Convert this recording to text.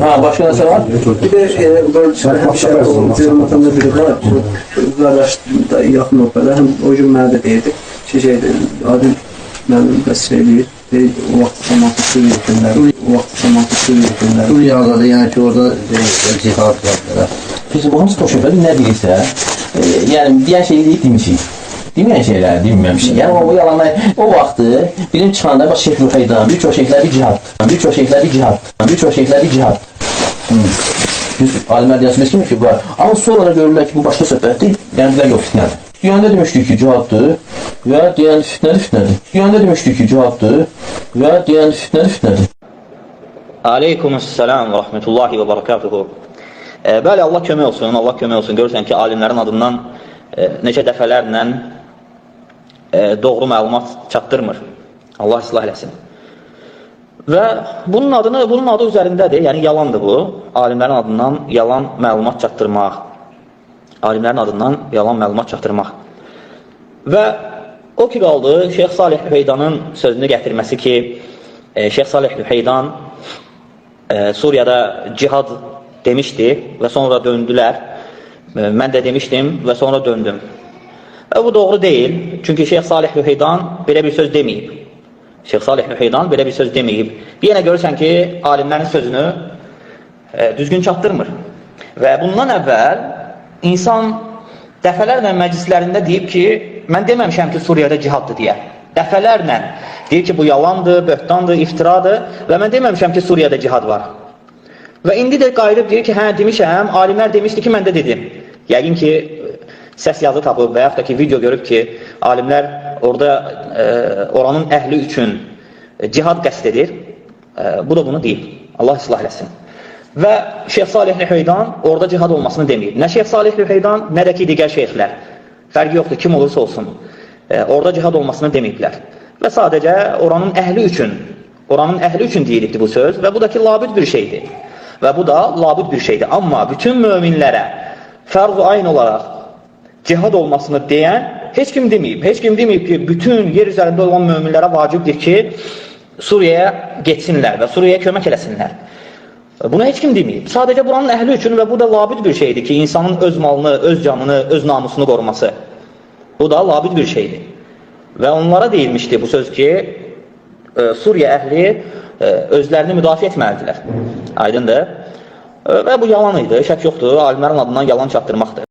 Ha, başka nəsə var? Bir de həmişə cəmiyyətində biri var, qardaşda yaxın olmalı, həm o gün mənə də deyirdi ki, Adil mənim bəs eləyir, o vaxt zamanı Suriyə göndərir. Suriyada yəni ki, orada cihad var. Peki bu hansı toşəklər nə deyirsə, yəni deyən şeyi deyib demişik. Deməyən şeyləri deməmişik. Yəni o yalanlar, o vaxtı bilim çıxanda bax Şeyh Rüfeydan, bir çox şeylər bir cihad. Biz alimlər deyəsimiz kimi ki, var. Amma sonra görürlər ki, bu başqa söhbətdir, yəni bizlər yox fitnədir. Dünyada demişdik ki, cihaddır və deyən fitnədir. Dünyada demişdik ki, cihaddır və deyən fitnədir. Aleykumussalam və rahmetullahi və barakatuhu. Bəli, Allah kömək olsun. Görürsən ki, alimlərin adından necə dəfələrlə doğru məlumat çatdırmır. Allah islah eləsin. Və bunun adı üzərindədir, yəni yalandır bu. Alimlərin adından yalan məlumat çatdırmaq. Və o ki qaldı, Şeyx Salih Lüheydanın sözünü gətirməsi ki, Şeyx Salih Lüheydan Suriyada cihad demişdi və sonra döndülər. Mən də demişdim və sonra döndüm. Bu doğru deyil. Çünki Şeyx Salih Lüheydan belə bir söz deməyib. Bir yenə görürsən ki, alimlərin sözünü düzgün çatdırmır. Və bundan əvvəl insan dəfələrlə məclislərində deyib ki, mən deməmişəm ki, Suriyada cihaddır deyə. Dəfələrlə deyir ki, bu yalandır, böhtandır, iftiradır və mən deməmişəm ki, Suriyada cihad var. Və indi də qayıdıb deyir ki, hə, demişəm, alimlər demişdi ki, mən də dedim. Yəqin ki, səs yazı tapıb və yaxud da ki, video görüb ki, alimlər oranın əhli üçün cihad qəsd edir. Bu da bunu deyib. Allah islah eləsin. Və Şeyx Salih Lüheydan orada cihad olmasını deməyib. Nə Şeyx Salih Lüheydan, nə də ki, digər şeyxlər. Fərqi yoxdur, kim olursa olsun. Orada cihad olmasını deməyiblər. Və sadəcə oranın əhli üçün deyilibdir bu söz və bu da ki, labüd bir şeydir. Amma bütün möminlərə fərz-ı ayn olaraq cihad olmasını deyən heç kim deməyib ki, bütün yer üzərində olan möminlərə vacibdir ki, Suriyaya getsinlər və Suriyaya kömək eləsinlər. Buna heç kim deməyib. Sadəcə buranın əhli üçün və bu da labüd bir şeydir ki, insanın öz malını, öz canını, öz namusunu qoruması. Bu da labüd bir şeydir. Və onlara deyilmişdi bu söz ki, Suriya əhli özlərini müdafiə etməlidirlər. Aydındır. Və bu yalan idi, şək yoxdur, alimlərin adından yalan çatdırmaqdır.